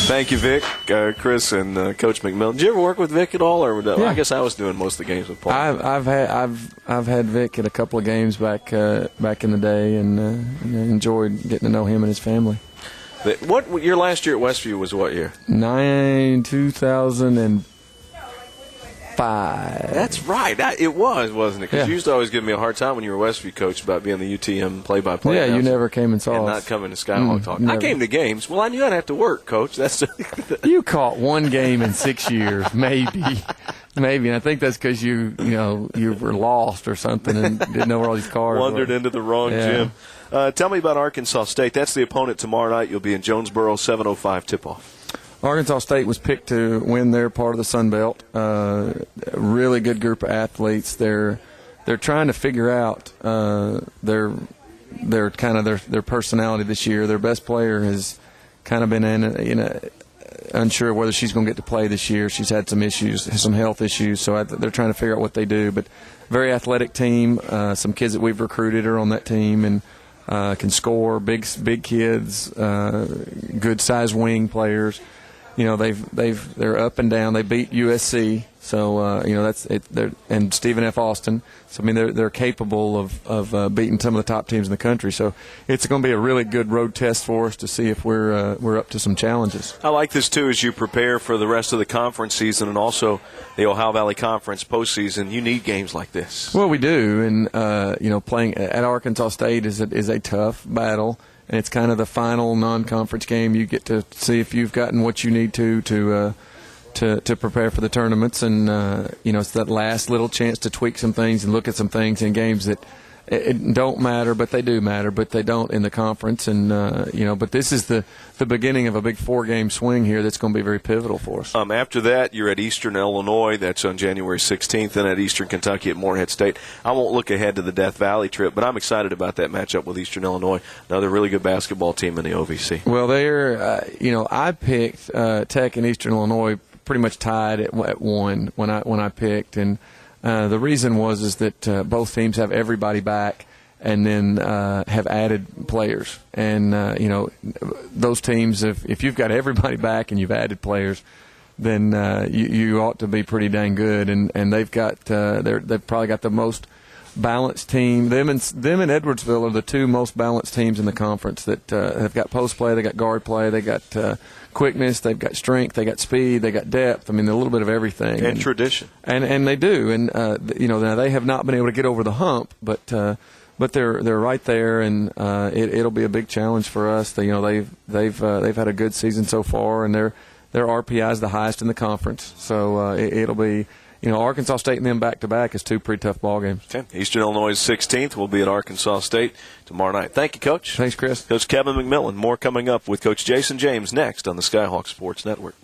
Thank you, Vic, Chris, and Coach McMillan. Did you ever work with Vic at all, or Yeah. I guess I was doing most of the games with Paul. I've had Vic at a couple of games back in the day, and enjoyed getting to know him and his family. What your last year at Westview was? What year? 2005. That's right. It was, wasn't it? Because Yeah. you used to always give me a hard time when you were Westview coach about being the UTM play-by-play. Yeah, you announcer never came and saw and us. not coming to Skyhawk Talk. Never. I came to games. Well, I knew I'd have to work, Coach. That's You caught one game in 6 years, maybe. And I think that's because you were lost or something and didn't know where all these cars wandered were. into the wrong gym. Tell me about Arkansas State. That's the opponent tomorrow night. You'll be in Jonesboro, 7:05 tip-off. Arkansas State was picked to win their part of the Sun Belt. A really good group of athletes. They're trying to figure out their personality this year. Their best player has kind of been unsure whether she's going to get to play this year. She's had some issues, some health issues, so they're trying to figure out what they do. But very athletic team. Some kids that we've recruited are on that team and can score. Big kids, good size wing players. They're up and down. They beat USC, so that's it. And Stephen F. Austin. So they're capable of beating some of the top teams in the country. So it's going to be a really good road test for us to see if we're up to some challenges. I like this too as you prepare for the rest of the conference season and also the Ohio Valley Conference postseason. You need games like this. Well, we do, and playing at Arkansas State is a tough battle. And it's kind of the final non-conference game. You get to see if you've gotten what you need to prepare for the tournaments, and it's that last little chance to tweak some things and look at some things in games that it don't matter, but they do matter, but they don't in the conference. And but this is the beginning of a big 4-game swing here that's going to be very pivotal for us. After that, you're at Eastern Illinois. That's on January 16th, and at Eastern Kentucky at Morehead State. I won't look ahead to the Death Valley trip, but I'm excited about that matchup with Eastern Illinois, another really good basketball team in the OVC. Well, they're I picked Tech and Eastern Illinois pretty much tied at 1 when I picked, and the reason is that both teams have everybody back and then have added players. And, those teams, if you've got everybody back and you've added players, then you ought to be pretty dang good. And they've got they've probably got the most balanced team. Them and Edwardsville are the two most balanced teams in the conference that have got post play, they got guard play, they got quickness, they've got strength, they got speed, they got depth. A little bit of everything. And tradition. And they do. And now they have not been able to get over the hump, but they're right there, and it'll be a big challenge for us. They've had a good season so far, and their RPI is the highest in the conference. So it'll be. Arkansas State and them back-to-back is two pretty tough ball games. Okay. Eastern Illinois is 16th. We'll be at Arkansas State tomorrow night. Thank you, Coach. Thanks, Chris. Coach Kevin McMillan. More coming up with Coach Jason James next on the Skyhawk Sports Network.